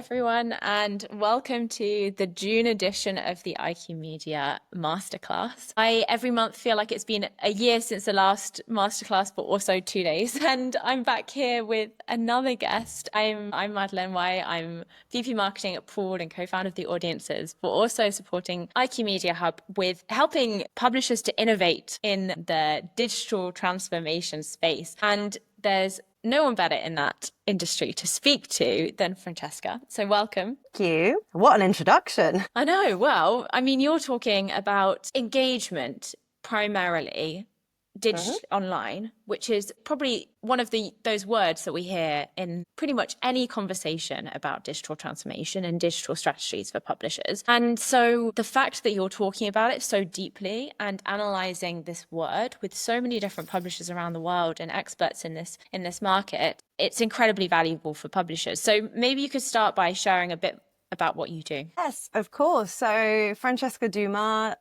everyone, and welcome to the June edition of the IQ Media Masterclass. I every month feel like it's been a year since the last masterclass, but also 2 days. And I'm back here with another guest. I'm Madeleine White. I'm VP Marketing at Pool and co-founder of the Audiences, but also supporting IQ Media Hub with helping publishers to innovate in the digital transformation space. And there's no one better in that industry to speak to than Francesca. So welcome. Thank you. What an introduction. I know. Well, I mean, you're talking about engagement primarily online, which is probably one of those words that we hear in pretty much any conversation about digital transformation and digital strategies for publishers. And so the fact that you're talking about it so deeply and analyzing this word with so many different publishers around the world and experts in this market, it's incredibly valuable for publishers. So maybe you could start by sharing a bit about what you do. Yes, of course. So Francesca Dumas,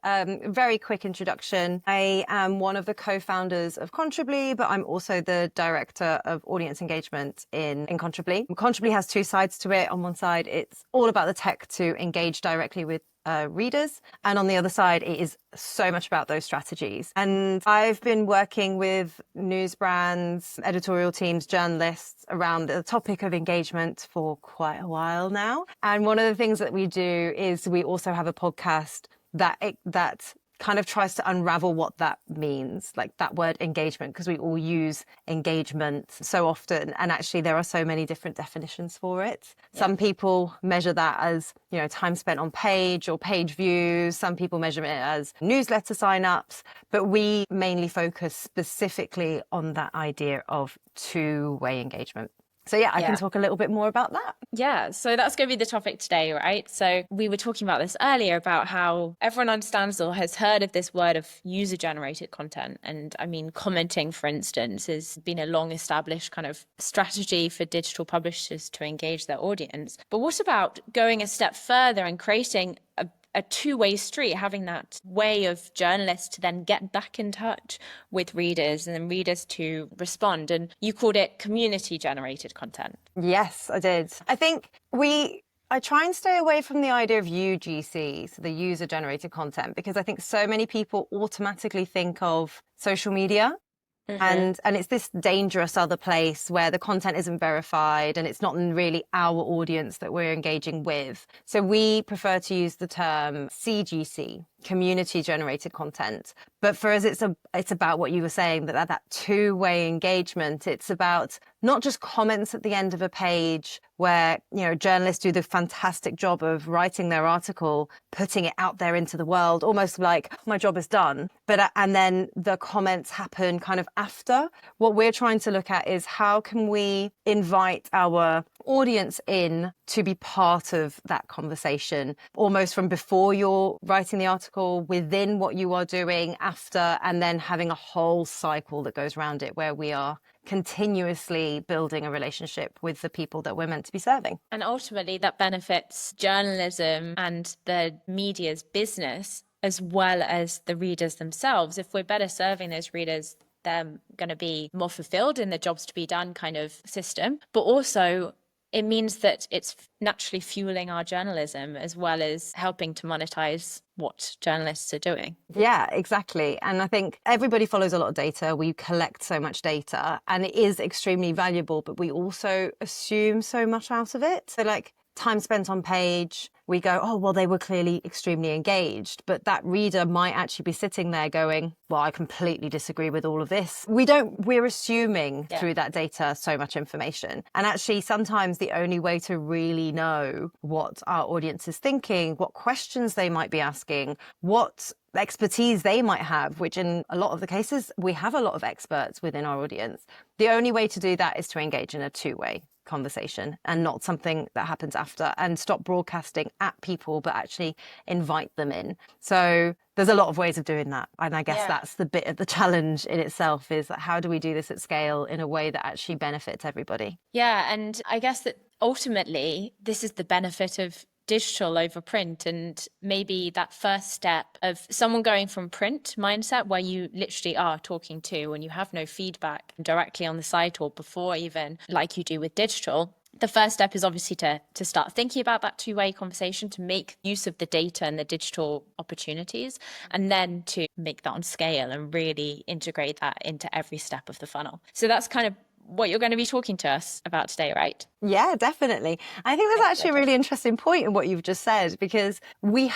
very quick introduction. I am one of the co-founders of Contribly, but I'm also the director of audience engagement in Contribly. Contribly has two sides to it. On one side, it's all about the tech to engage directly with readers. And on the other side, it is so much about those strategies. And I've been working with news brands, editorial teams, journalists around the topic of engagement for quite a while now. And one of the things that we do is we also have a podcast that kind of tries to unravel what that means, like that word engagement, because we all use engagement so often. And actually, there are so many different definitions for it. Yeah. Some people measure that as, time spent on page or page views. Some people measure it as newsletter signups. But we mainly focus specifically on that idea of two-way engagement. So I can talk a little bit more about that. Yeah, so that's going to be the topic today, right? So we were talking about this earlier about how everyone understands or has heard of this word of user-generated content. And I mean, commenting, for instance, has been a long-established kind of strategy for digital publishers to engage their audience. But what about going a step further and creating a two-way street, having that way of journalists to then get back in touch with readers and then readers to respond? And you called it community-generated content. Yes, I did. I think I try and stay away from the idea of UGC, so the user-generated content, because I think so many people automatically think of social media. And it's this dangerous other place where the content isn't verified and it's not really our audience that we're engaging with. So we prefer to use the term CGC, community generated content. But for us, it's about what you were saying, that two-way engagement. It's about not just comments at the end of a page where, journalists do the fantastic job of writing their article, putting it out there into the world, almost like my job is done. And then the comments happen kind of after. What we're trying to look at is how can we invite our audience in to be part of that conversation, almost from before you're writing the article, within what you are doing, after, and then having a whole cycle that goes around it where we are continuously building a relationship with the people that we're meant to be serving. And ultimately that benefits journalism and the media's business as well as the readers themselves. If we're better serving those readers, they're going to be more fulfilled in the jobs to be done kind of system. But also it means that it's naturally fueling our journalism as well as helping to monetize what journalists are doing. Yeah, exactly. And I think everybody follows a lot of data. We collect so much data and it is extremely valuable, but we also assume so much out of it. So like time spent on page, we go, oh, well, they were clearly extremely engaged. But that reader might actually be sitting there going, well, I completely disagree with all of this. We're assuming through that data so much information. And actually, sometimes the only way to really know what our audience is thinking, what questions they might be asking, what expertise they might have, which in a lot of the cases, we have a lot of experts within our audience. The only way to do that is to engage in a two-way conversation and not something that happens after, and stop broadcasting at people, but actually invite them in. So there's a lot of ways of doing that. And I guess that's the bit of the challenge in itself, is that how do we do this at scale in a way that actually benefits everybody? Yeah. And I guess that ultimately this is the benefit of digital over print, and maybe that first step of someone going from print mindset where you literally are talking to and you have no feedback directly on the site or before, even like you do with digital, the first step is obviously to start thinking about that two-way conversation, to make use of the data and the digital opportunities, and then to make that on scale and really integrate that into every step of the funnel. So that's kind of what you're going to be talking to us about today, right? Yeah, definitely. I think that's actually a really interesting point in what you've just said, because we've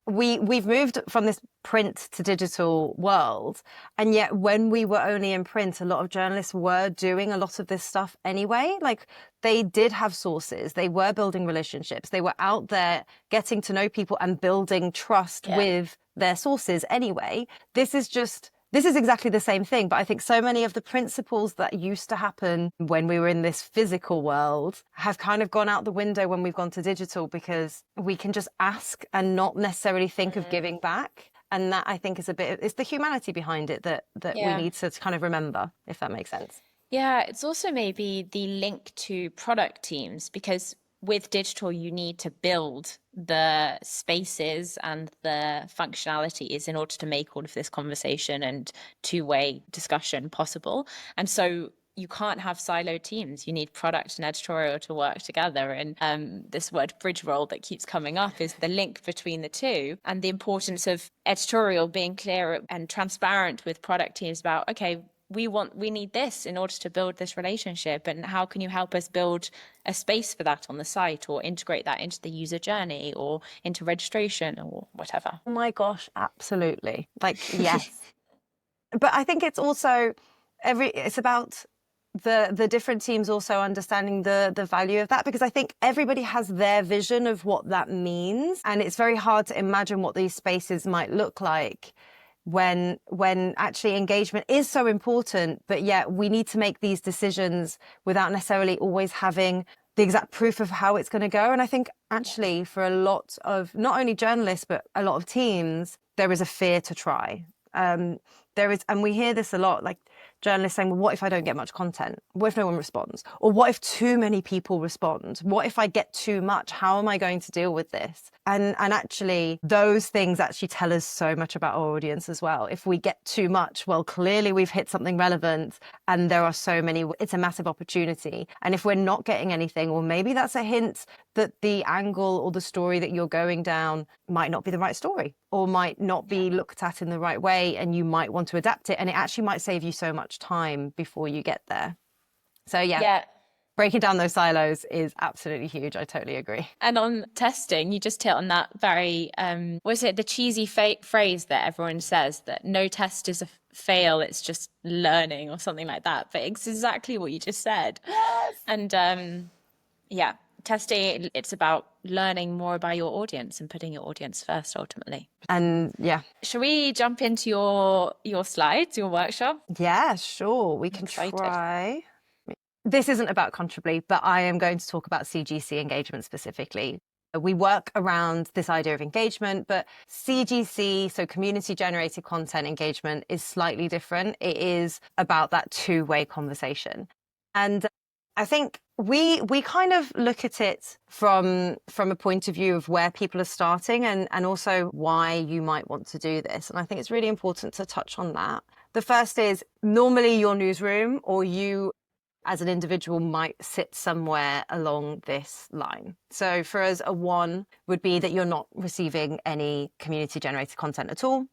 moved from this print to digital world, and yet when we were only in print, a lot of journalists were doing a lot of this stuff anyway. Like, they did have sources, they were building relationships, they were out there getting to know people and building trust with their sources anyway. This is exactly the same thing, but I think so many of the principles that used to happen when we were in this physical world have kind of gone out the window when we've gone to digital, because we can just ask and not necessarily think of giving back. And that, I think, is it's the humanity behind it that we need to kind of remember, if that makes sense. Yeah, it's also maybe the link to product teams, because with digital, you need to build the spaces and the functionalities in order to make all of this conversation and two-way discussion possible. And so you can't have siloed teams. You need product and editorial to work together. And this word bridge role that keeps coming up is the link between the two, and the importance of editorial being clear and transparent with product teams about, okay, we need this in order to build this relationship, and how can you help us build a space for that on the site, or integrate that into the user journey or into registration or whatever. Oh my gosh, absolutely. Like, yes. But I think it's also it's about the different teams also understanding the value of that, because I think everybody has their vision of what that means, and it's very hard to imagine what these spaces might look like when actually engagement is so important, but yet we need to make these decisions without necessarily always having the exact proof of how it's going to go. And I think actually for a lot of not only journalists, but a lot of teams, there is a fear to try. And we hear this a lot, like journalists saying, well, what if I don't get much content? What if no one responds? Or what if too many people respond? What if I get too much? How am I going to deal with this? And actually, those things actually tell us so much about our audience as well. If we get too much, well, clearly we've hit something relevant, and there are so many, it's a massive opportunity. And if we're not getting anything, well, maybe that's a hint that the angle or the story that you're going down might not be the right story, or might not be looked at in the right way, and you might want to adapt it, and it actually might save you so much time before you get there. So breaking down those silos is absolutely huge. I totally agree. And on testing, you just hit on that very, was it the cheesy phrase that everyone says, that no test is a fail, it's just learning, or something like that. But it's exactly what you just said. Yes. And testing, it's about learning more about your audience and putting your audience first, ultimately. And shall we jump into your slides, your workshop? Yeah, sure. We can try. This isn't about Contribly, but I am going to talk about CGC engagement specifically. We work around this idea of engagement, but CGC, so community generated content engagement, is slightly different. It is about that two-way conversation. And I think we kind of look at it from a point of view of where people are starting, and also why you might want to do this. And I think it's really important to touch on that. The first is, normally your newsroom or you as an individual might sit somewhere along this line. So for us, a 1 would be that you're not receiving any community generated content at all.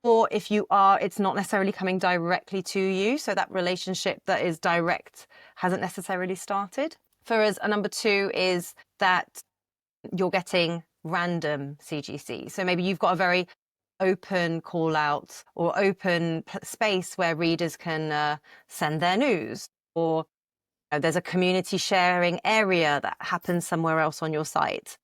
Or if you are, it's not necessarily coming directly to you. So that relationship that is direct hasn't necessarily started. For us, a number 2 is that you're getting random CGC. So maybe you've got a very open call out or open space where readers can send their news, or there's a community sharing area that happens somewhere else on your site.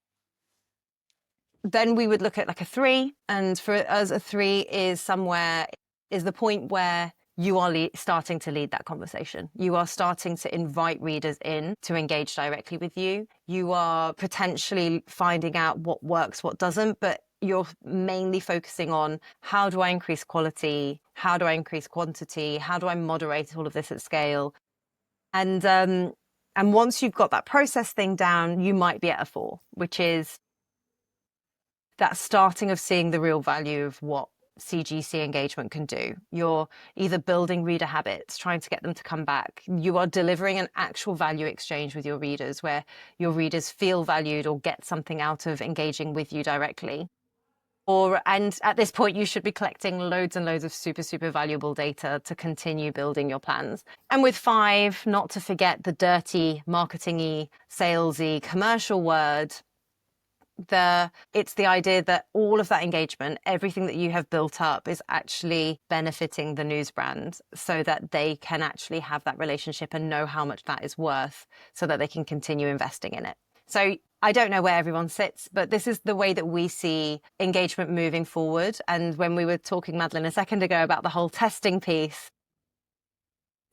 Then we would look at like a 3. And for us, a 3 is the point where you are starting to lead that conversation. You are starting to invite readers in to engage directly with you. You are potentially finding out what works, what doesn't, but you're mainly focusing on, how do I increase quality? How do I increase quantity? How do I moderate all of this at scale? And once you've got that process thing down, you might be at a 4, which is that starting of seeing the real value of what CGC engagement can do. You're either building reader habits, trying to get them to come back. You are delivering an actual value exchange with your readers where your readers feel valued or get something out of engaging with you directly. And at this point, you should be collecting loads and loads of super, super valuable data to continue building your plans. And with 5, not to forget the dirty, marketing-y, salesy, commercial word, it's the idea that all of that engagement, everything that you have built up is actually benefiting the news brand so that they can actually have that relationship and know how much that is worth so that they can continue investing in it. So I don't know where everyone sits, but this is the way that we see engagement moving forward. And when we were talking, Madeline, a second ago about the whole testing piece,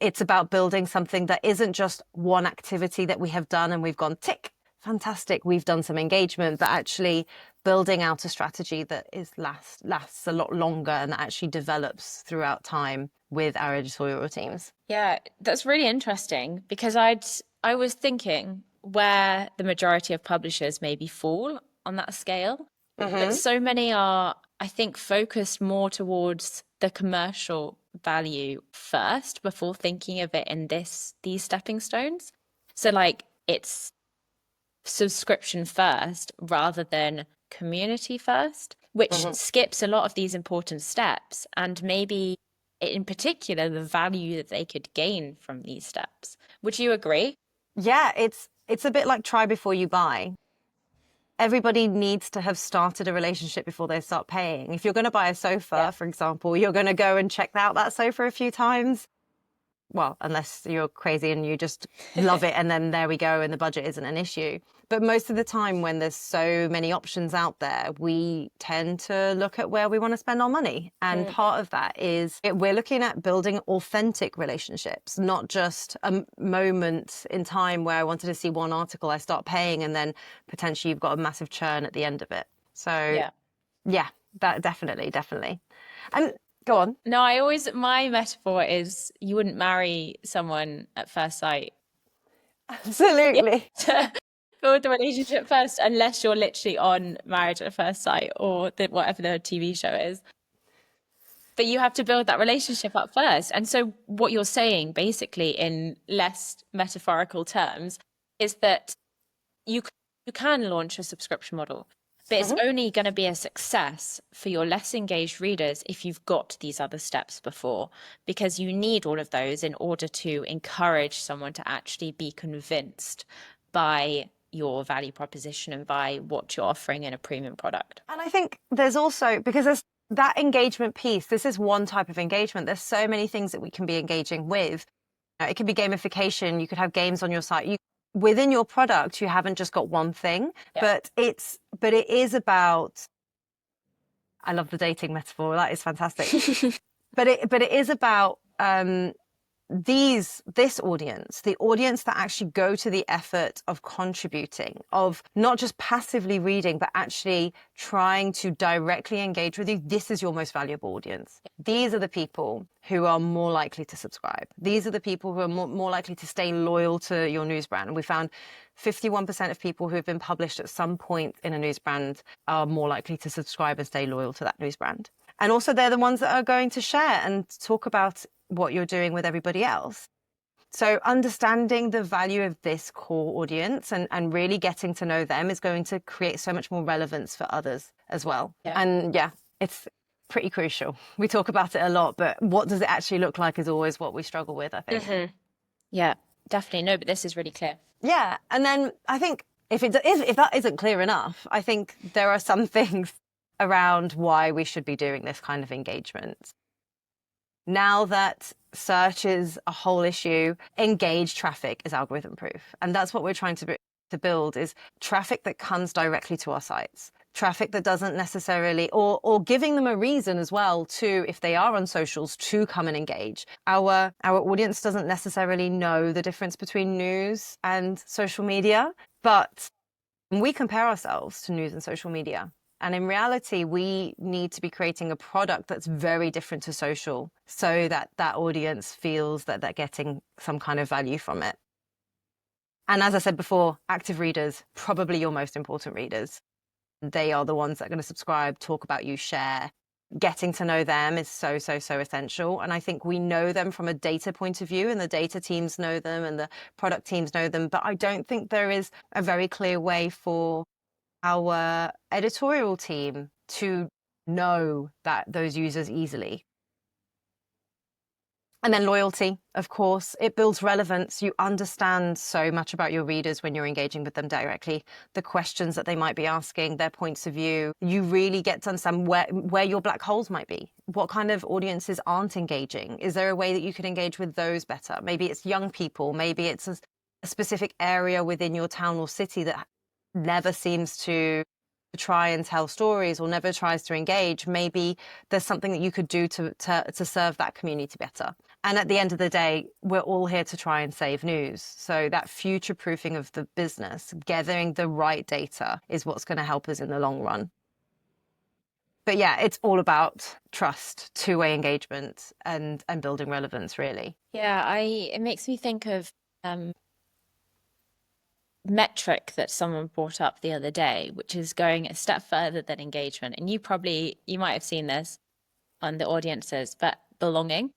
it's about building something that isn't just one activity that we have done and we've gone tick, fantastic, we've done some engagement, but actually building out a strategy that lasts a lot longer and that actually develops throughout time with our editorial teams. Yeah, that's really interesting because I was thinking where the majority of publishers maybe fall on that scale. But so many are, I think, focused more towards the commercial value first before thinking of it in these stepping stones. So like it's subscription first rather than community first, which skips a lot of these important steps and maybe in particular the value that they could gain from these steps. Would you agree? Yeah, it's a bit like try before you buy. Everybody needs to have started a relationship before they start paying. If you're going to buy a sofa, for example, you're going to go and check out that sofa a few times. Well, unless you're crazy and you just love it and then there we go and the budget isn't an issue. But most of the time when there's so many options out there, we tend to look at where we want to spend our money. And part of that is we're looking at building authentic relationships, not just a moment in time where I wanted to see one article, I start paying and then potentially you've got a massive churn at the end of it. So yeah, that definitely. And go on. No, my metaphor is you wouldn't marry someone at first sight. Absolutely. Build the relationship first, unless you're literally on Marriage at First Sight or whatever the TV show is. But you have to build that relationship up first. And so what you're saying, basically, in less metaphorical terms, is that you can launch a subscription model. But it's only going to be a success for your less engaged readers if you've got these other steps before, because you need all of those in order to encourage someone to actually be convinced by your value proposition and by what you're offering in a premium product. And I think there's also, because there's that engagement piece, this is one type of engagement. There's so many things that we can be engaging with. It can be gamification. You could have games on your site. Within your product, you haven't just got one thing, but it is about, I love the dating metaphor. That is fantastic. but it is about this audience, the audience that actually go to the effort of contributing, of not just passively reading, but actually trying to directly engage with you. This is your most valuable audience. These are the people who are more likely to subscribe. These are the people who are more likely to stay loyal to your news brand. We found 51% of people who have been published at some point in a news brand are more likely to subscribe and stay loyal to that news brand. And also they're the ones that are going to share and talk about what you're doing with everybody else. So understanding the value of this core audience and really getting to know them is going to create so much more relevance for others as well. And it's pretty crucial. We talk about it a lot, but what does it actually look like is always what we struggle with, I think. Yeah, definitely. No, but this is really clear. Yeah. And then I think if that isn't clear enough, I think there are some things around why we should be doing this kind of engagement. Now that search is a whole issue, engaged traffic is algorithm proof. And that's what we're trying to build, is traffic that comes directly to our sites. Traffic that doesn't necessarily, or giving them a reason as well to, if they are on socials, to come and engage. Our audience doesn't necessarily know the difference between news and social media, but we compare ourselves to news and social media. And in reality, we need to be creating a product that's very different to social so that that audience feels that they're getting some kind of value from it. And as I said before, active readers, probably your most important readers. They are the ones that are going to subscribe, talk about you, share. getting to know them is so essential. And I think we know them from a data point of view, and the data teams know them and the product teams know them. But I don't think there is a very clear way for our editorial team to know that those users easily. And then loyalty, of course, it builds relevance. You understand so much about your readers when you're engaging with them directly, the questions that they might be asking, their points of view. You really get to understand where your black holes might be. What kind of audiences aren't engaging? Is there a way that you could engage with those better? Maybe it's young people. Maybe it's a specific area within your town or city that never seems to try and tell stories or never tries to engage. Maybe there's something that you could do to serve that community better. And at the end of the day, we're all here to try and save news. So that future proofing of the business, gathering the right data, is what's going to help us in the long run. But yeah, it's all about trust, two-way engagement, and building relevance, really. Yeah, it makes me think of metric that someone brought up the other day, which is going a step further than engagement. And you might have seen this on the audiences, but belonging.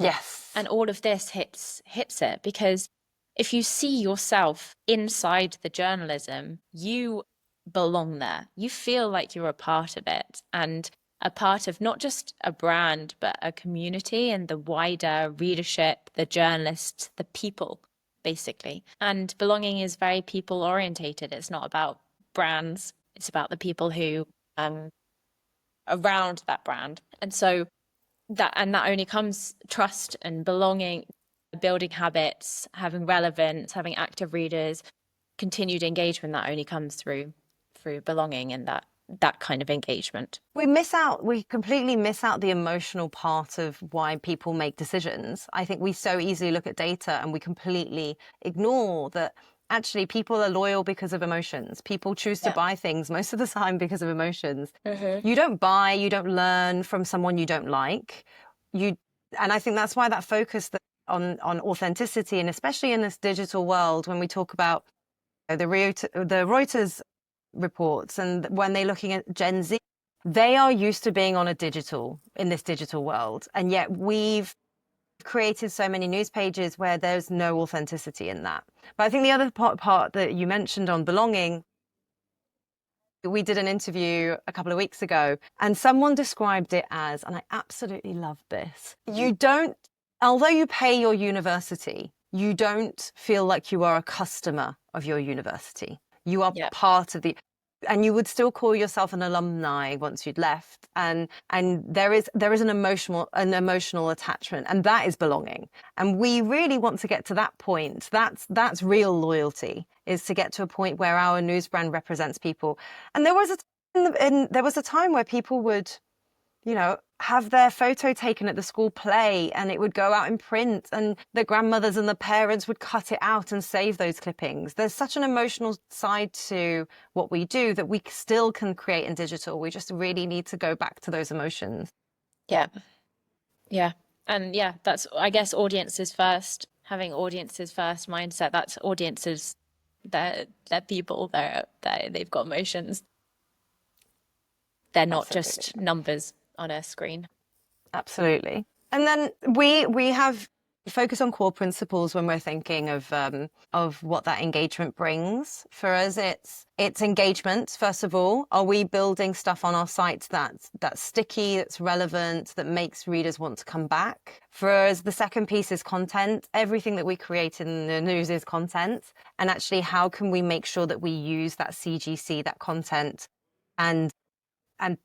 Yes. And all of this hits it, because if you see yourself inside the journalism, you belong there. You feel like you're a part of it, and a part of not just a brand, but a community and the wider readership, the journalists, the people, basically. And belonging is very people orientated. It's not about brands. It's about the people who around that brand. And so that only comes trust and belonging, building habits, having relevance, having active readers, continued engagement. That only comes through belonging and that kind of engagement. We completely miss out the emotional part of why people make decisions. I think we so easily look at data and we completely ignore that actually people are loyal because of emotions. People choose to buy things most of the time because of emotions. Mm-hmm. You don't learn from someone you don't like. And I think that's why that focus on authenticity, and especially in this digital world, when we talk about the Reuters reports, and when they're looking at Gen Z, they are used to being in this digital world. And yet we've created so many news pages where there's no authenticity in that. But I think the other part that you mentioned on belonging, we did an interview a couple of weeks ago, and someone described it as, and I absolutely love this, although you pay your university, you don't feel like you are a customer of your university. You are part of and you would still call yourself an alumni once you'd left. And there is an emotional attachment, and that is belonging. And we really want to get to that point. That's real loyalty, is to get to a point where our news brand represents people. And there was a time where people would, have their photo taken at the school play, and it would go out in print, and the grandmothers and the parents would cut it out and save those clippings. There's such an emotional side to what we do that we still can create in digital. We just really need to go back to those emotions. Yeah. Yeah. And yeah, that's, I guess, audiences first, having audiences first mindset. That's audiences, they're people, they've got emotions. They're not just numbers on a screen. Absolutely. And then we have focus on core principles when we're thinking of what that engagement brings. For us, it's engagement. First of all, are we building stuff on our sites that's sticky, that's relevant, that makes readers want to come back? For us, the second piece is content. Everything that we create in the news is content. And actually, how can we make sure that we use that CGC, that content, and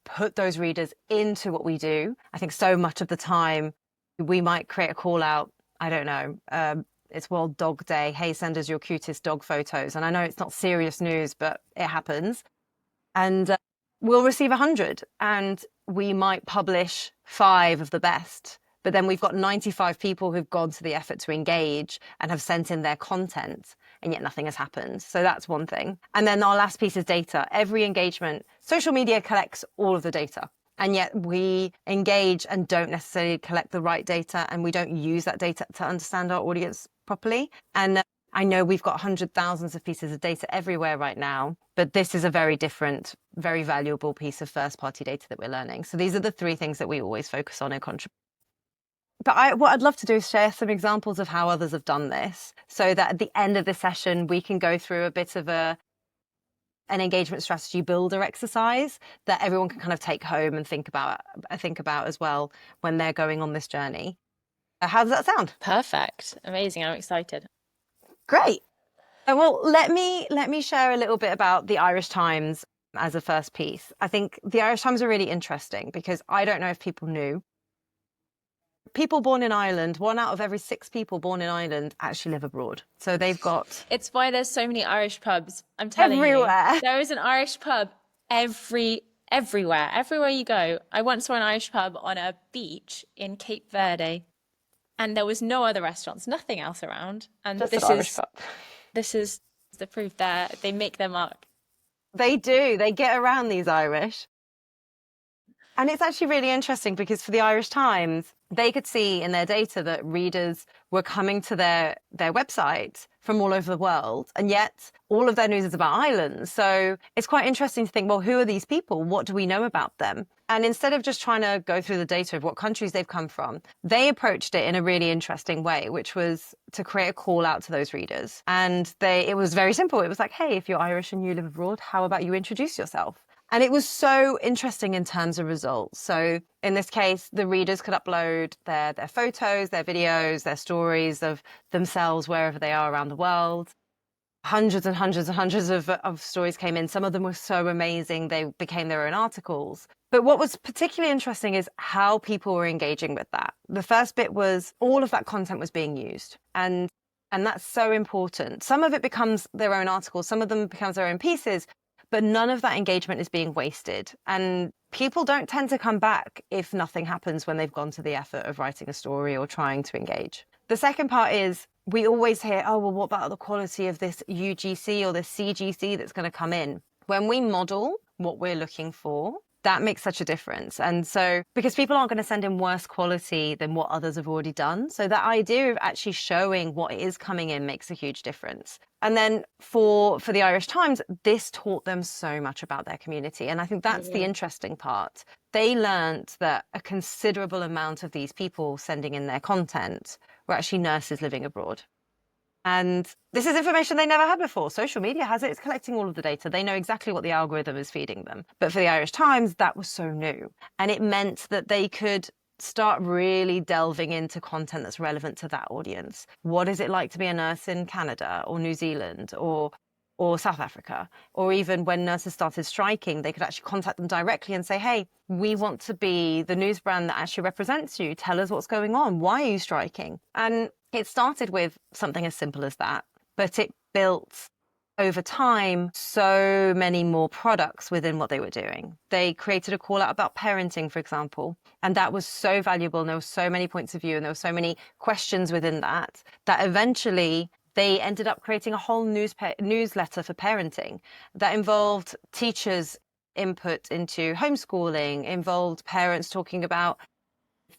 put those readers into what we do? I think so much of the time we might create a call out. I don't know. It's World Dog Day. Hey, send us your cutest dog photos. And I know it's not serious news, but it happens. And we'll receive 100, and we might publish 5 of the best. But then we've got 95 people who've gone to the effort to engage and have sent in their content, and yet nothing has happened. So that's one thing. And then our last piece is data. Every engagement, social media collects all of the data, and yet we engage and don't necessarily collect the right data, and we don't use that data to understand our audience properly. And I know we've got hundreds, thousands of pieces of data everywhere right now, but this is a very different, very valuable piece of first-party data that we're learning. So these are the three things that we always focus on in Contribly. But what I'd love to do is share some examples of how others have done this, so that at the end of the session, we can go through a bit of an engagement strategy builder exercise that everyone can kind of take home and think about as well when they're going on this journey. How does that sound? Perfect. Amazing. I'm excited. Great. Well, let me share a little bit about the Irish Times as a first piece. I think the Irish Times are really interesting because I don't know if people knew. People born in Ireland, 1 out of every 6 people born in Ireland actually live abroad. So they've got... It's why there's so many Irish pubs. I'm telling everywhere. you. There is an Irish pub everywhere you go. I once saw an Irish pub on a beach in Cape Verde, and there was no other restaurants, nothing else around. And Just an Irish pub. This is the proof that they make their mark. They do. They get around, these Irish. And it's actually really interesting because for the Irish Times, they could see in their data that readers were coming to their website from all over the world. And yet all of their news is about islands. So it's quite interesting to think, well, who are these people? What do we know about them? And instead of just trying to go through the data of what countries they've come from, they approached it in a really interesting way, which was to create a call out to those readers. And it was very simple. It was like, hey, if you're Irish and you live abroad, how about you introduce yourself? And it was so interesting in terms of results. So in this case, the readers could upload their photos, their videos, their stories of themselves wherever they are around the world. Hundreds and hundreds and hundreds of stories came in. Some of them were so amazing, they became their own articles. But what was particularly interesting is how people were engaging with that. The first bit was all of that content was being used. And that's so important. Some of it becomes their own articles, some of them becomes their own pieces, but none of that engagement is being wasted. And people don't tend to come back if nothing happens when they've gone to the effort of writing a story or trying to engage. The second part is we always hear, oh, well, what about the quality of this UGC or this CGC that's going to come in? When we model what we're looking for, that makes such a difference. And so, because people aren't going to send in worse quality than what others have already done. So that idea of actually showing what is coming in makes a huge difference. And then for the Irish Times, this taught them so much about their community. And I think that's the interesting part. They learned that a considerable amount of these people sending in their content were actually nurses living abroad. And this is information they never had before. Social media has it. It's collecting all of the data. They know exactly what the algorithm is feeding them. But for the Irish Times, that was so new. And it meant that they could start really delving into content that's relevant to that audience. What is it like to be a nurse in Canada or New Zealand or South Africa? Or even when nurses started striking, they could actually contact them directly and say, hey, we want to be the news brand that actually represents you. Tell us what's going on. Why are you striking? And it started with something as simple as that, but it built over time so many more products within what they were doing. They created a call out about parenting, for example, and that was so valuable. And there were so many points of view and there were so many questions within that eventually they ended up creating a whole newsletter for parenting that involved teachers' input into homeschooling, involved parents talking about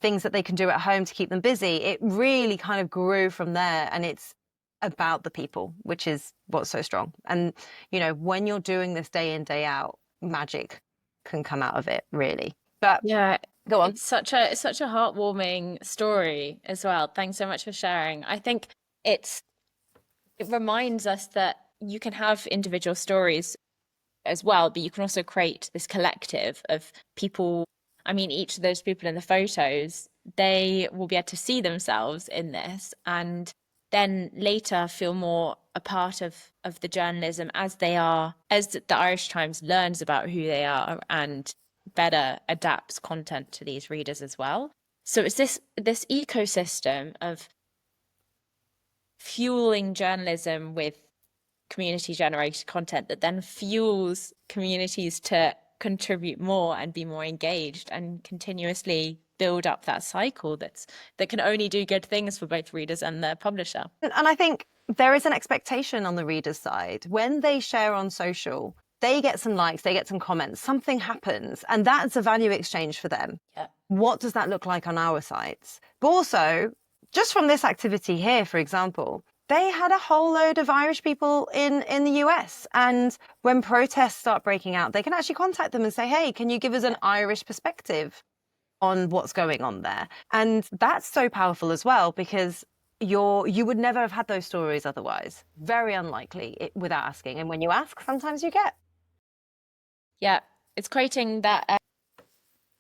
things that they can do at home to keep them busy. It really kind of grew from there, and it's about the people, which is what's so strong. And, you know, when you're doing this day in, day out, magic can come out of it, really. But yeah, go on. It's such a heartwarming story as well. Thanks so much for sharing. I think it reminds us that you can have individual stories as well, but you can also create this collective of people. I mean, each of those people in the photos, they will be able to see themselves in this and then later feel more a part of the journalism as the Irish Times learns about who they are and better adapts content to these readers as well. So it's this ecosystem of fueling journalism with community generated content that then fuels communities to contribute more and be more engaged and continuously build up that cycle that can only do good things for both readers and the publisher. And I think there is an expectation on the reader's side. When they share on social, they get some likes, they get some comments, something happens, and that's a value exchange for them. Yeah. What does that look like on our sites? But also, just from this activity here, for example, they had a whole load of Irish people in the US. And when protests start breaking out, they can actually contact them and say, hey, can you give us an Irish perspective on what's going on there? And that's so powerful as well, because you would never have had those stories otherwise. Very unlikely without asking. And when you ask, sometimes you get. Yeah, it's creating that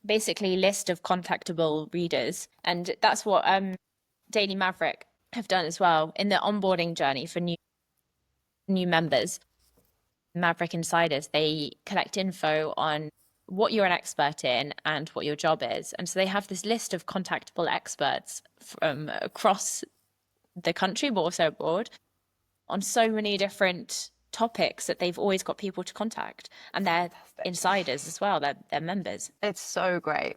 basically list of contactable readers. And that's what Daily Maverick have done as well in the onboarding journey for new members. Maverick Insiders, they collect info on what you're an expert in and what your job is. And so they have this list of contactable experts from across the country, but also abroad, on so many different topics that they've always got people to contact. And they're insiders as well, they're members. It's so great.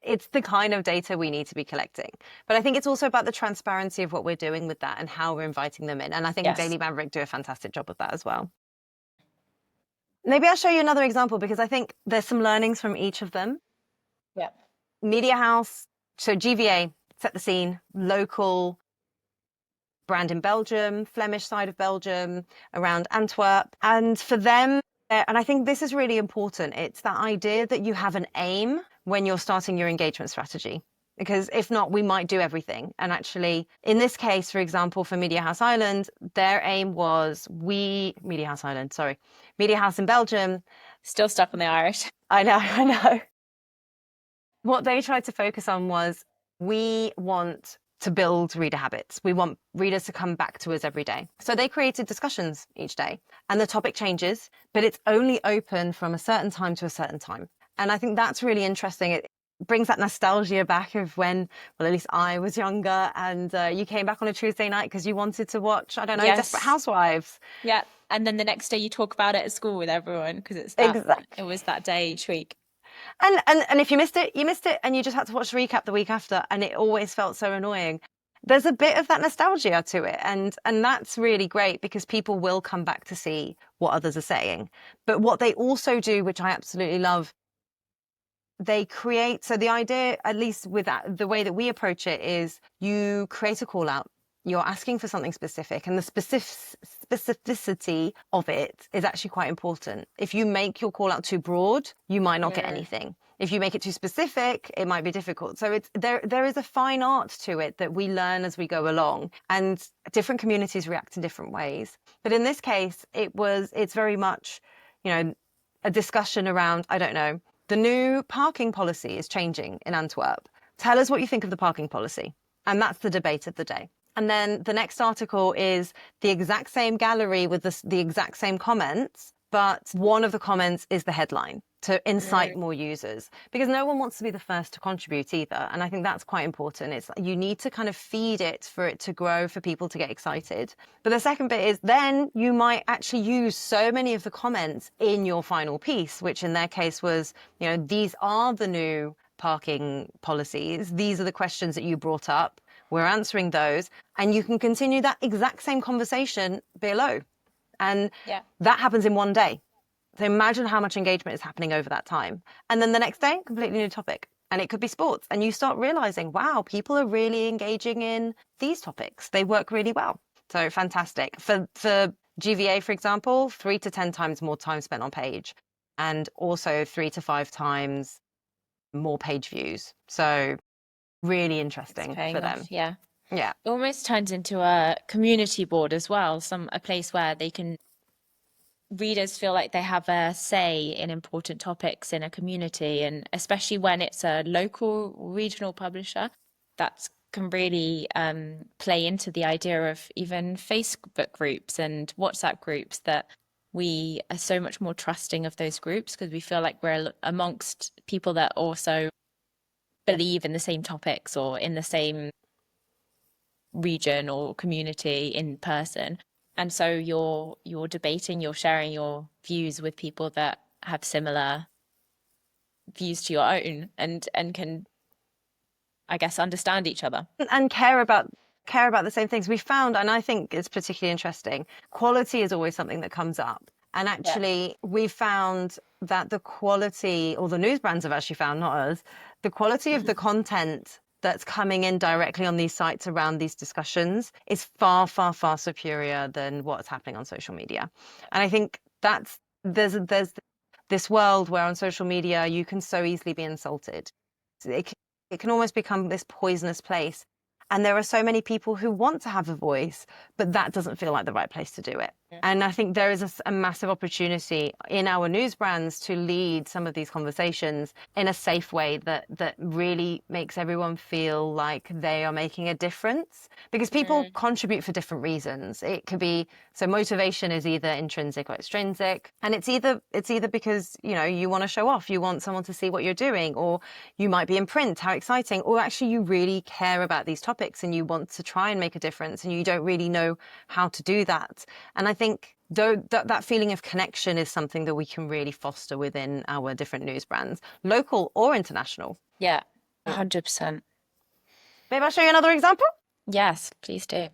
It's the kind of data we need to be collecting. But I think it's also about the transparency of what we're doing with that and how we're inviting them in. And I think Yes. Daily Maverick do a fantastic job of that as well. Maybe I'll show you another example, because I think there's some learnings from each of them. Yeah. Media House, so GVA, set the scene, local brand in Belgium, Flemish side of Belgium, around Antwerp. And for them, and I think this is really important, it's that idea that you have an aim when you're starting your engagement strategy. Because if not, we might do everything. And actually, in this case, for example, for Media House Ireland, their aim was Media House in Belgium. Still stuck on the Irish. I know. What they tried to focus on was, we want to build reader habits. We want readers to come back to us every day. So they created discussions each day, and the topic changes, but it's only open from a certain time to a certain time. And I think that's really interesting. It brings that nostalgia back of when, well, at least I was younger, and you came back on a Tuesday night because you wanted to watch, I don't know, Yes. Desperate Housewives. Yeah. And then the next day you talk about it at school with everyone, because it's that, Exactly. it was that day each week. And if you missed it, you missed it, and you just had to watch the recap the week after, and it always felt so annoying. There's a bit of that nostalgia to it, and that's really great, because people will come back to see what others are saying. But what they also do, which I absolutely love, they create, so the idea, at least with that, the way that we approach it, is you create a call out. You're asking for something specific, and the specificity of it is actually quite important. If you make your call out too broad, you might not get anything. If you make it too specific, it might be difficult. So there is a fine art to it that we learn as we go along, and different communities react in different ways. But in this case, it's very much, a discussion around, I don't know, the new parking policy is changing in Antwerp. Tell us what you think of the parking policy. And that's the debate of the day. And then the next article is the exact same gallery with the exact same comments, but one of the comments is the headline to incite more users, because no one wants to be the first to contribute either. And I think that's quite important. It's, you need to kind of feed it for it to grow, for people to get excited. But the second bit is, then you might actually use so many of the comments in your final piece, which in their case was, these are the new parking policies. These are the questions that you brought up. We're answering those, and you can continue that exact same conversation below. And that happens in one day. So imagine how much engagement is happening over that time. And then the next day, completely new topic. And it could be sports. And you start realizing, wow, people are really engaging in these topics. They work really well. So fantastic. For GVA, for example, 3 to 10 times more time spent on page, and also 3 to 5 times more page views. So really interesting for them. Yeah. Yeah. It almost turns into a community board as well, a place where readers feel like they have a say in important topics in a community, and especially when it's a local regional publisher, that can really play into the idea of even Facebook groups and WhatsApp groups, that we are so much more trusting of those groups because we feel like we're amongst people that also believe in the same topics or in the same region or community in person. And so you're debating, you're sharing your views with people that have similar views to your own, and can, I guess, understand each other and care about the same things. We found, and I think it's particularly interesting, quality is always something that comes up. And actually, we found that the quality, or the news brands have actually found, not us, the quality of the content that's coming in directly on these sites around these discussions is far, far, far superior than what's happening on social media. And I think there's this world where on social media you can so easily be insulted. It can almost become this poisonous place. And there are so many people who want to have a voice, but that doesn't feel like the right place to do it. Yeah. And I think there is a massive opportunity in our news brands to lead some of these conversations in a safe way that really makes everyone feel like they are making a difference, because people contribute for different reasons. It could be, so motivation is either intrinsic or extrinsic. And it's either because, you want to show off, you want someone to see what you're doing, or you might be in print, how exciting, or actually you really care about these topics and you want to try and make a difference and you don't really know how to do that. And I think that feeling of connection is something that we can really foster within our different news brands, local or international. Yeah, 100%. Maybe I'll show you another example? Yes, please do.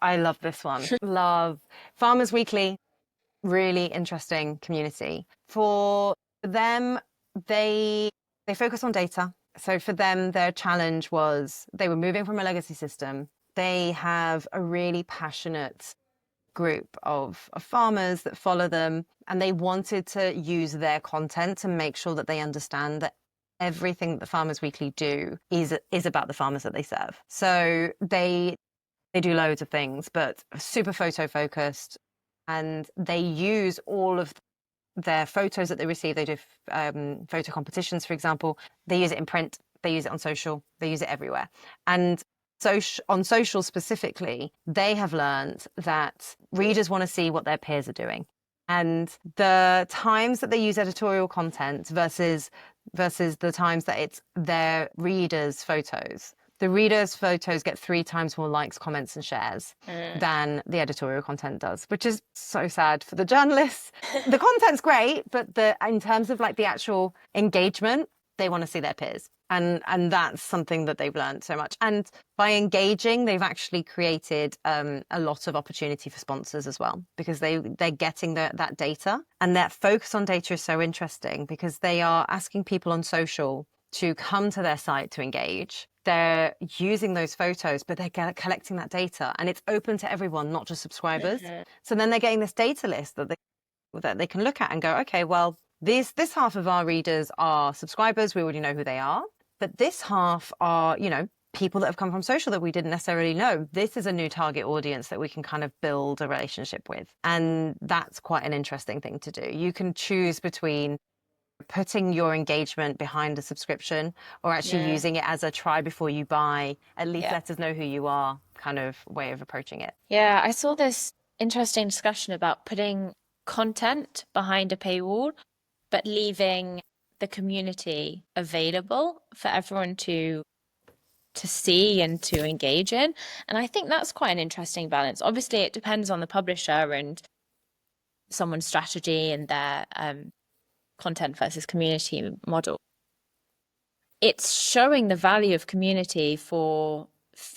I love this one. Love Farmers Weekly. Really interesting community. For them, they focus on data. So for them, their challenge was they were moving from a legacy system. They have a really passionate group of farmers that follow them, and they wanted to use their content to make sure that they understand that everything that the Farmers Weekly do is about the farmers that they serve. So they do loads of things, but super photo focused, and they use all of their photos that they receive. They do photo competitions, for example. They use it in print, they use it on social, they use it everywhere. And so on social specifically, they have learned that readers want to see what their peers are doing. And the times that they use editorial content versus the times that it's their readers' photos. The readers' photos get 3 times more likes, comments, and shares than the editorial content does, which is so sad for the journalists. The content's great, but in terms of like the actual engagement, they want to see their peers. And that's something that they've learned so much. And by engaging, they've actually created a lot of opportunity for sponsors as well, because they're getting that data. And that focus on data is so interesting because they are asking people on social to come to their site to engage. They're using those photos, but they're collecting that data, and it's open to everyone, not just subscribers. So then they're getting this data list that they can look at and go, okay, well, this half of our readers are subscribers. We already know who they are. But this half are, people that have come from social that we didn't necessarily know. This is a new target audience that we can kind of build a relationship with. And that's quite an interesting thing to do. You can choose between putting your engagement behind a subscription or actually using it as a try before you buy, at least let us know who you are kind of way of approaching it. Yeah, I saw this interesting discussion about putting content behind a paywall, but leaving the community available for everyone to see and to engage in. And I think that's quite an interesting balance. Obviously, it depends on the publisher and someone's strategy and their content versus community model. It's showing the value of community for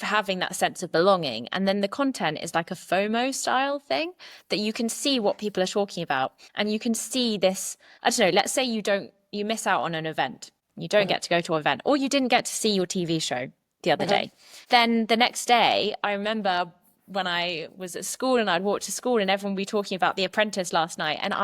having that sense of belonging. And then the content is like a FOMO style thing that you can see what people are talking about. And you can see this, I don't know, let's say you miss out on an event. You don't get to go to an event, or you didn't get to see your TV show the other day. Then the next day, I remember when I was at school and I'd walk to school and everyone would be talking about The Apprentice last night, and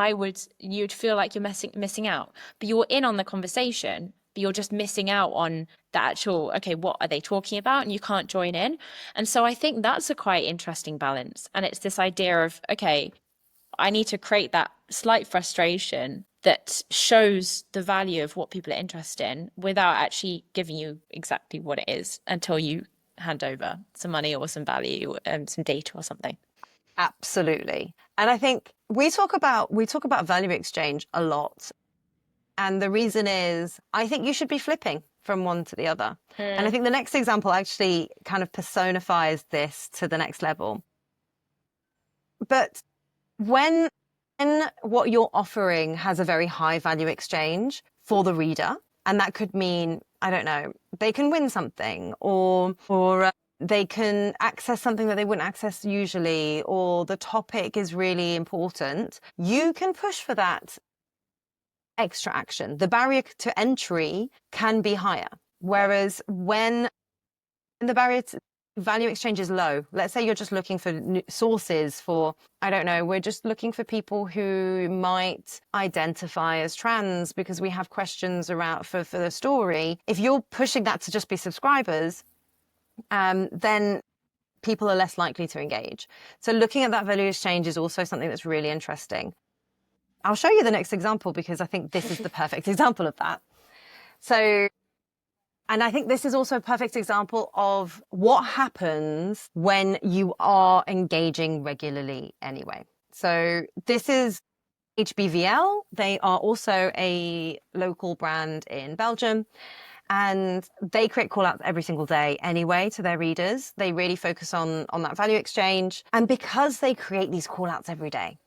you'd feel like you're missing out, but you're in on the conversation, but you're just missing out on the actual, okay, what are they talking about? And you can't join in. And so I think that's a quite interesting balance. And it's this idea of, okay, I need to create that slight frustration that shows the value of what people are interested in without actually giving you exactly what it is until you hand over some money or some value, some data or something. Absolutely. And I think we talk about value exchange a lot. And the reason is, I think you should be flipping from one to the other. And I think the next example actually kind of personifies this to the next level. But when what you're offering has a very high value exchange for the reader, and that could mean, I don't know, they can win something, or they can access something that they wouldn't access usually, or the topic is really important, you can push for that extra action. The barrier to entry can be higher. Whereas when the barrier to value exchange is low, let's say you're just looking for sources for, I don't know, we're just looking for people who might identify as trans because we have questions around for the story. If you're pushing that to just be subscribers, then people are less likely to engage. So looking at that value exchange is also something that's really interesting. I'll show you the next example because I think this is the perfect example of that. So, and I think this is also a perfect example of what happens when you are engaging regularly anyway. So this is HBVL. They are also a local brand in Belgium. And they create call outs every single day anyway to their readers. They really focus on that value exchange. And because they create these call outs every day,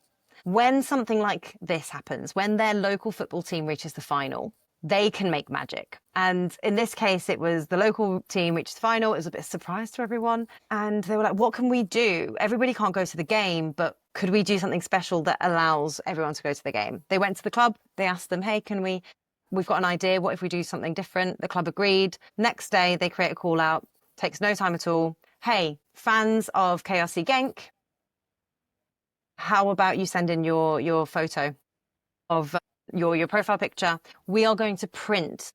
when something like this happens, when their local football team reaches the final, they can make magic. And in this case, it was the local team reached the final. It was a bit of a surprise to everyone. And they were like, what can we do? Everybody can't go to the game, but could we do something special that allows everyone to go to the game? They went to the club. They asked them, hey, we've got an idea. What if we do something different? The club agreed. Next day, they create a call out. Takes no time at all. Hey, fans of KRC Genk, how about you send in your photo of your profile picture? We are going to print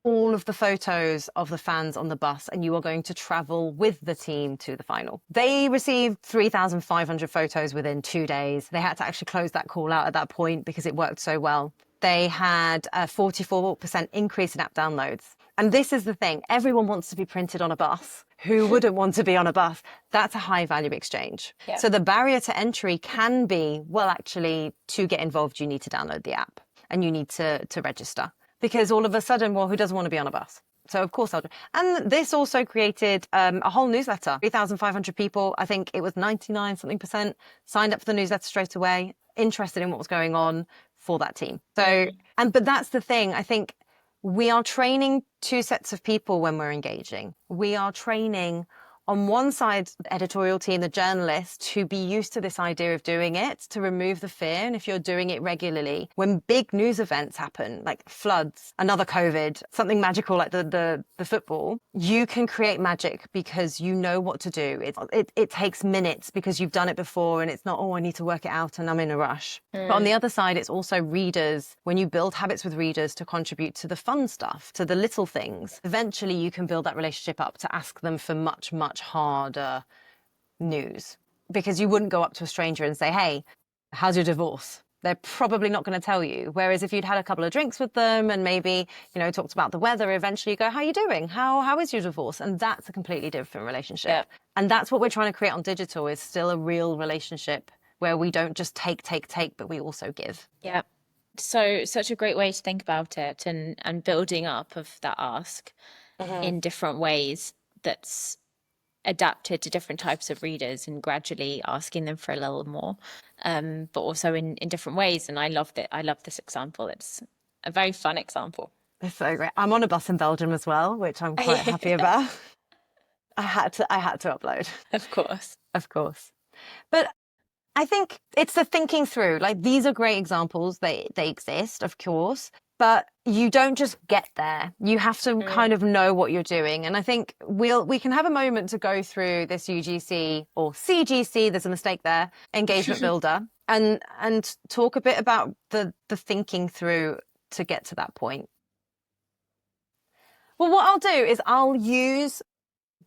all of the photos of the fans on the bus and you are going to travel with the team to the final. They received 3,500 photos within 2 days. They had to actually close that call out at that point because it worked so well. They had a 44% increase in app downloads. And this is the thing. Everyone wants to be printed on a bus. Who wouldn't want to be on a bus? That's a high value exchange. Yeah. So the barrier to entry can be, well, actually, to get involved, you need to download the app and you need to register. Because all of a sudden, well, who doesn't want to be on a bus? So of course I'll do. And this also created a whole newsletter. 3,500 people, I think it was 99 something percent signed up for the newsletter straight away, interested in what was going on for that team. So, but that's the thing. I think we are training two sets of people when we're engaging. We are training on one side, the editorial team, the journalists, to be used to this idea of doing it, to remove the fear. And if you're doing it regularly, when big news events happen, like floods, another COVID, something magical like the football, you can create magic because you know what to do. It takes minutes because you've done it before and it's not, oh, I need to work it out and I'm in a rush. But on the other side, it's also readers. When you build habits with readers to contribute to the fun stuff, to the little things, eventually you can build that relationship up to ask them for much, much harder news, because you wouldn't go up to a stranger and say, hey, how's your divorce? They're probably not going to tell you. Whereas if you'd had a couple of drinks with them and maybe, talked about the weather, eventually you go, how are you doing? How is your divorce? And that's a completely different relationship. Yeah. And that's what we're trying to create on digital, is still a real relationship where we don't just take, but we also give. Yeah. So such a great way to think about it, and building up of that ask in different ways that's adapted to different types of readers, and gradually asking them for a little more, but also in different ways. And I love this example. It's a very fun example. It's so great. I'm on a bus in Belgium as well, which I'm quite happy about. I had to upload. Of course. But I think it's the thinking through. Like, these are great examples. They exist, of course, but you don't just get there. You have to kind of know what you're doing. And I think we can have a moment to go through this UGC or CGC, there's a mistake there, engagement builder, and talk a bit about the thinking through to get to that point. Well, what I'll do is I'll use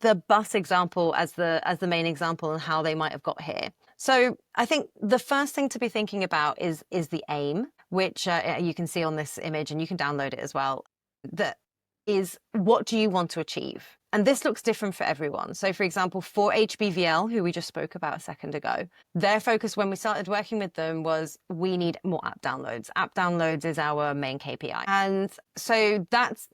the bus example as the main example and how they might have got here. So I think the first thing to be thinking about is the aim, which you can see on this image, and you can download it as well. That is, what do you want to achieve? And this looks different for everyone. So for example, for HBVL, who we just spoke about a second ago, their focus when we started working with them was, we need more app downloads. App downloads is our main KPI. And so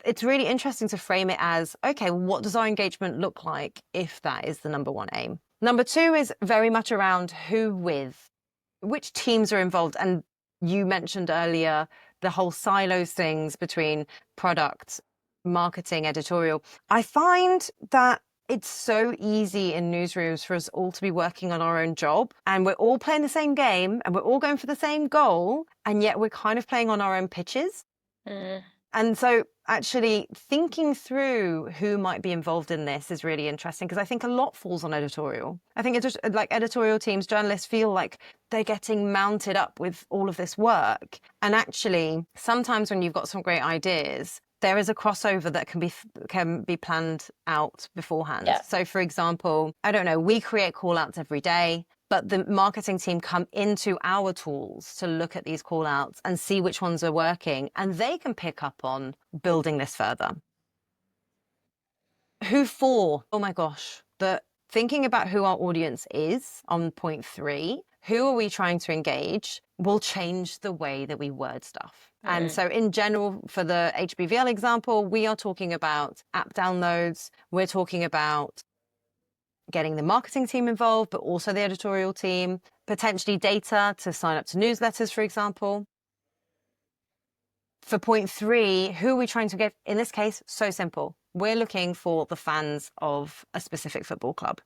it's really interesting to frame it as, okay, what does our engagement look like if that is the number one aim? Number two is very much around who with, which teams are involved. And you mentioned earlier the whole silos things between product, marketing, editorial. I find that it's so easy in newsrooms for us all to be working on our own job, and we're all playing the same game and we're all going for the same goal, and yet we're kind of playing on our own pitches. And so actually thinking through who might be involved in this is really interesting, because I think a lot falls on editorial. I think it's just like editorial teams, journalists feel like they're getting mounted up with all of this work. And actually, sometimes when you've got some great ideas, there is a crossover that can be planned out beforehand. Yeah. So for example, I don't know, we create call outs every day, but the marketing team come into our tools to look at these call outs and see which ones are working, and they can pick up on building this further. Who for? Oh my gosh, thinking about who our audience is on point 3, who are we trying to engage, will change the way that we word stuff. And so in general, for the HBVL example, we are talking about app downloads. We're talking about getting the marketing team involved, but also the editorial team, potentially data to sign up to newsletters, for example. For point 3, who are we trying to get? In this case, so simple. We're looking for the fans of a specific football club.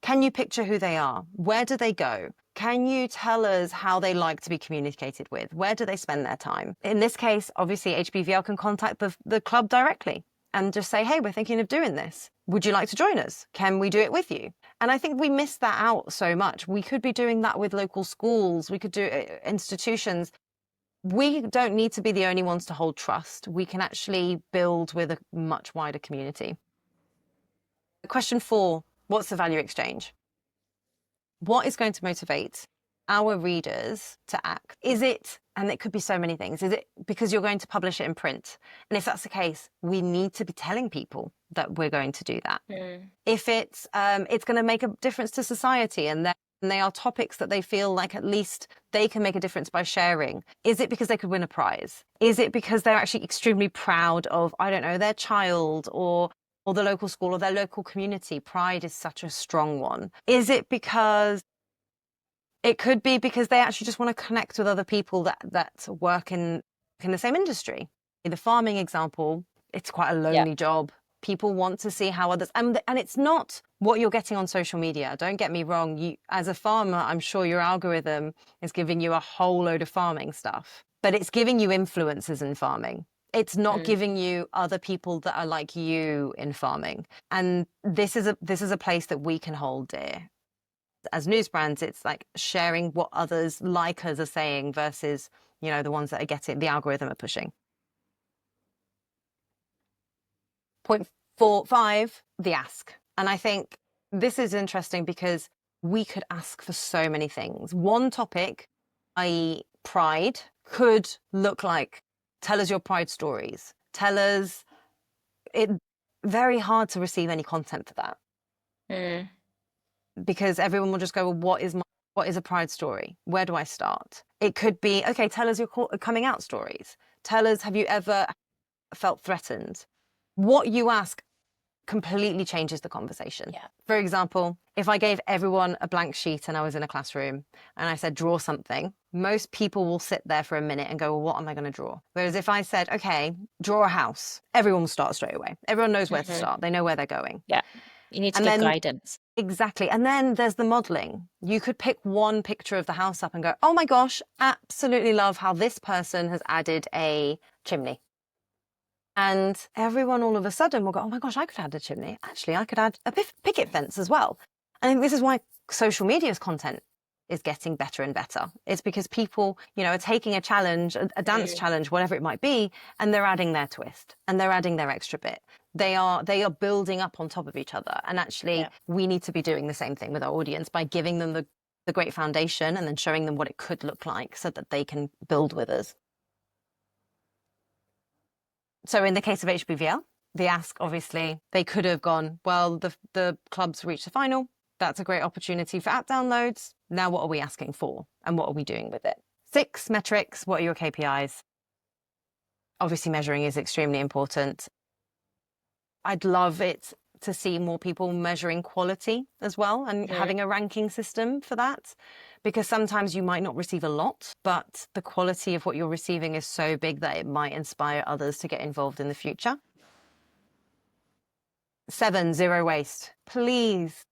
Can you picture who they are? Where do they go? Can you tell us how they like to be communicated with? Where do they spend their time? In this case, obviously, HBVL can contact the club directly and just say, hey, we're thinking of doing this. Would you like to join us? Can we do it with you? And I think we miss that out so much. We could be doing that with local schools. We could do institutions. We don't need to be the only ones to hold trust. We can actually build with a much wider community. Question 4, what's the value exchange? What is going to motivate our readers to act? Is it, and it could be so many things, is it because you're going to publish it in print? And if that's the case, we need to be telling people that we're going to do that. If it's going to make a difference to society, and they are topics that they feel like at least they can make a difference by sharing. Is it because they could win a prize? Is it because they're actually extremely proud of, I don't know, their child or the local school or their local community? Pride is such a strong one. Is it because it could be because they actually just want to connect with other people that work in the same industry? In the farming example, it's quite a lonely job. People want to see how others, and it's not what you're getting on social media. Don't get me wrong. You, as a farmer, I'm sure your algorithm is giving you a whole load of farming stuff, but it's giving you influencers in farming. It's not giving you other people that are like you in farming. And this is a place that we can hold dear. As news brands, it's like sharing what others like us are saying versus, the ones that are getting the algorithm are pushing. Point 5, the ask. And I think this is interesting because we could ask for so many things. One topic, i.e. pride, could look like, tell us your pride stories. Tell us, it's very hard to receive any content for that. Because everyone will just go, well, what is a pride story? Where do I start? It could be, okay, tell us your coming out stories. Tell us, have you ever felt threatened? What you ask completely changes the conversation. Yeah. For example, if I gave everyone a blank sheet and I was in a classroom and I said, draw something, most people will sit there for a minute and go, well, what am I going to draw? Whereas if I said, okay, draw a house, everyone will start straight away. Everyone knows where to start. They know where they're going. Yeah. You need to give guidance. Exactly. And then there's the modeling. You could pick one picture of the house up and go, oh my gosh, absolutely love how this person has added a chimney. And everyone all of a sudden will go, oh my gosh, I could add a chimney. Actually, I could add a picket fence as well. I think this is why social media's content is getting better and better. It's because people, are taking a challenge, a dance challenge, whatever it might be, and they're adding their twist and they're adding their extra bit. They are building up on top of each other. And actually, we need to be doing the same thing with our audience by giving them the great foundation and then showing them what it could look like so that they can build with us. So in the case of HBVL, the ask, obviously, they could have gone, well, the club's reached the final. That's a great opportunity for app downloads. Now, what are we asking for? And what are we doing with it? 6, metrics. What are your KPIs? Obviously, measuring is extremely important. I'd love it to see more people measuring quality as well and having a ranking system for that. Because sometimes you might not receive a lot, but the quality of what you're receiving is so big that it might inspire others to get involved in the future. 7, zero waste. Please,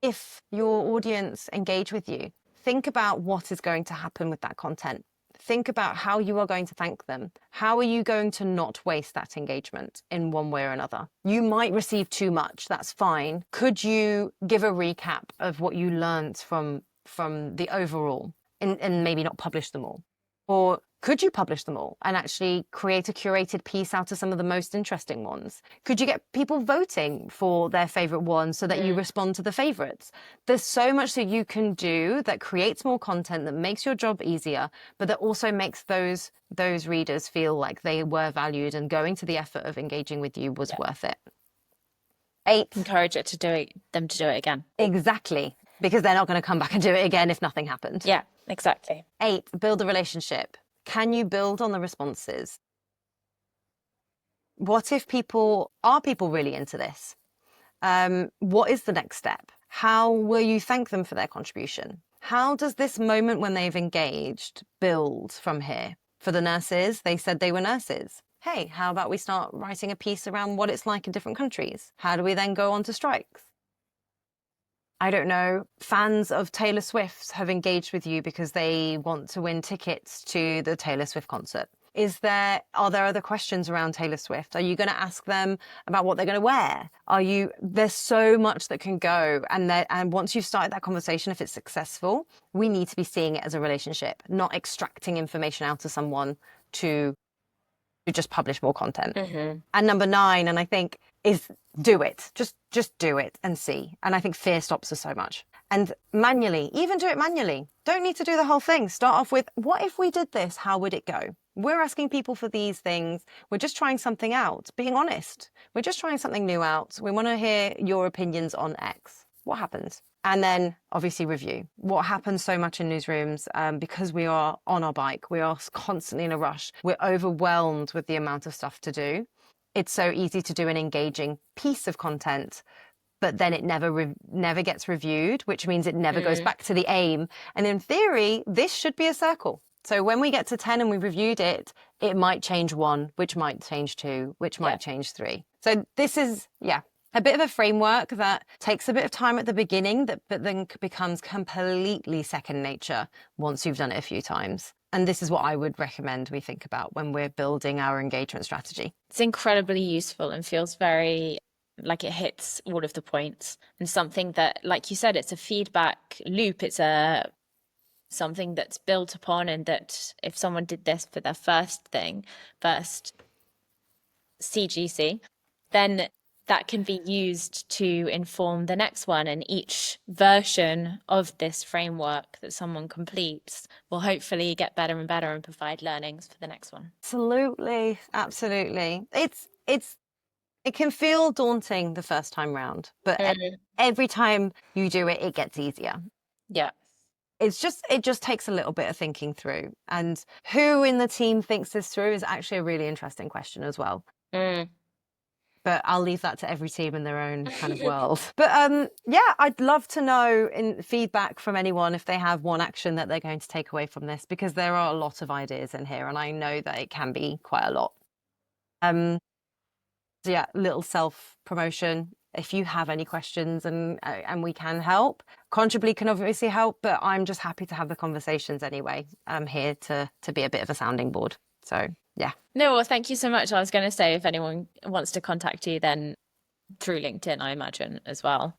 if your audience engage with you, think about what is going to happen with that content. think about how you are going to thank them. How are you going to not waste that engagement in one way or another? You might receive too much, that's fine. Could you give a recap of what you learned from the overall and maybe not publish them all? Or could you publish them all and actually create a curated piece out of some of the most interesting ones? Could you get people voting for their favorite ones so that you respond to the favorites? There's so much that you can do that creates more content, that makes your job easier, but that also makes those readers feel like they were valued and going to the effort of engaging with you was worth it. 8. Encourage them to do it again. Exactly. Because they're not going to come back and do it again if nothing happened. Yeah, exactly. 8, build a relationship. Can you build on the responses? What if people really into this? What is the next step? How will you thank them for their contribution? How does this moment when they've engaged build from here? For the nurses, they said they were nurses. Hey, how about we start writing a piece around what it's like in different countries? How do we then go on to strikes? I don't know, fans of Taylor Swift have engaged with you because they want to win tickets to the Taylor Swift concert. Are there other questions around Taylor Swift? Are you going to ask them about what they're going to wear? There's so much that can go. And once you've started that conversation, if it's successful, we need to be seeing it as a relationship, not extracting information out of someone to just publish more content. Mm-hmm. And number 9, and I think, is do it. Just do it and see. And I think fear stops us so much. And even do it manually. Don't need to do the whole thing. Start off with, what if we did this? How would it go? We're asking people for these things. We're just trying something out, being honest. We're just trying something new out. We want to hear your opinions on X. What happens? And then obviously review. What happens so much in newsrooms, because we are on our bike, we are constantly in a rush. We're overwhelmed with the amount of stuff to do. It's so easy to do an engaging piece of content, but then it never gets reviewed, which means it never goes back to the aim. And in theory, this should be a circle. So when we get to 10 and we've reviewed it, it might change 1, which might change 2, which might change 3. So this is, a bit of a framework that takes a bit of time at the beginning, but then becomes completely second nature once you've done it a few times. And this is what I would recommend we think about when we're building our engagement strategy. It's incredibly useful and feels very like it hits all of the points, and something that, like you said, it's a feedback loop. It's something that's built upon, and that if someone did this for their first CGC, then that can be used to inform the next one. And each version of this framework that someone completes will hopefully get better and better and provide learnings for the next one. Absolutely. It can feel daunting the first time round, but every time you do it, it gets easier. Yeah. It just takes a little bit of thinking through. And who in the team thinks this through is actually a really interesting question as well. But I'll leave that to every team in their own kind of world. But I'd love to know in feedback from anyone if they have one action that they're going to take away from this, because there are a lot of ideas in here and I know that it can be quite a lot. Little self-promotion. If you have any questions and we can help, Contribly can obviously help, but I'm just happy to have the conversations anyway. I'm here to be a bit of a sounding board. So yeah. No, well, thank you so much. I was going to say, if anyone wants to contact you, then through LinkedIn, I imagine, as well.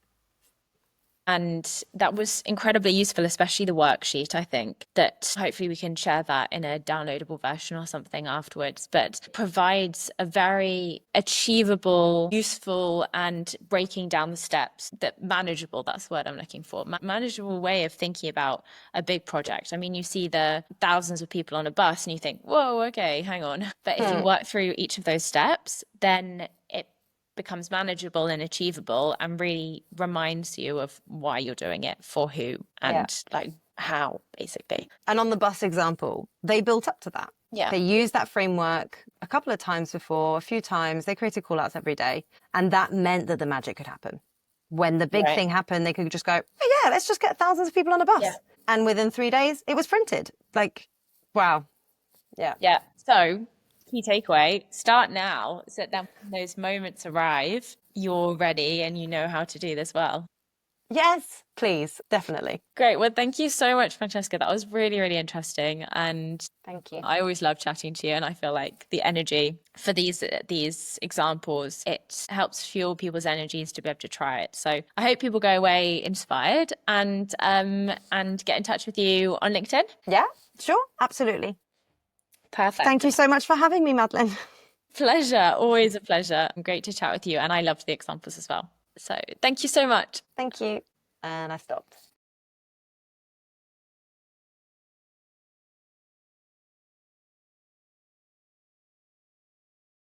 And that was incredibly useful, especially the worksheet. I think that hopefully we can share that in a downloadable version or something afterwards, but provides a very achievable, useful, and breaking down the steps, that manageable, that's the word I'm looking for, manageable way of thinking about a big project. I mean, you see the thousands of people on a bus and you think, whoa, okay, hang on. But if you work through each of those steps, then it becomes manageable and achievable and really reminds you of why you're doing it, for who, and like how, basically. And on the bus example, they built up to that. Yeah. They used that framework a couple of times before, a few times. They created call outs every day. And that meant that the magic could happen. When the big thing happened, they could just go, oh, yeah, let's just get thousands of people on a bus. Yeah. And within 3 days, it was printed. Like, wow. Yeah. Yeah. So key takeaway, start now, so that when those moments arrive, you're ready and you know how to do this well. Yes, please, definitely. Great. Well, thank you so much, Francesca. That was really, really interesting. And Thank you. I always love chatting to you. And I feel like the energy for these examples, it helps fuel people's energies to be able to try it. So I hope people go away inspired and get in touch with you on LinkedIn. Yeah, sure, absolutely. Perfect. Thank you so much for having me, Madeline. Pleasure. Always a pleasure. Great to chat with you. And I loved the examples as well. So thank you so much. Thank you. And I stopped.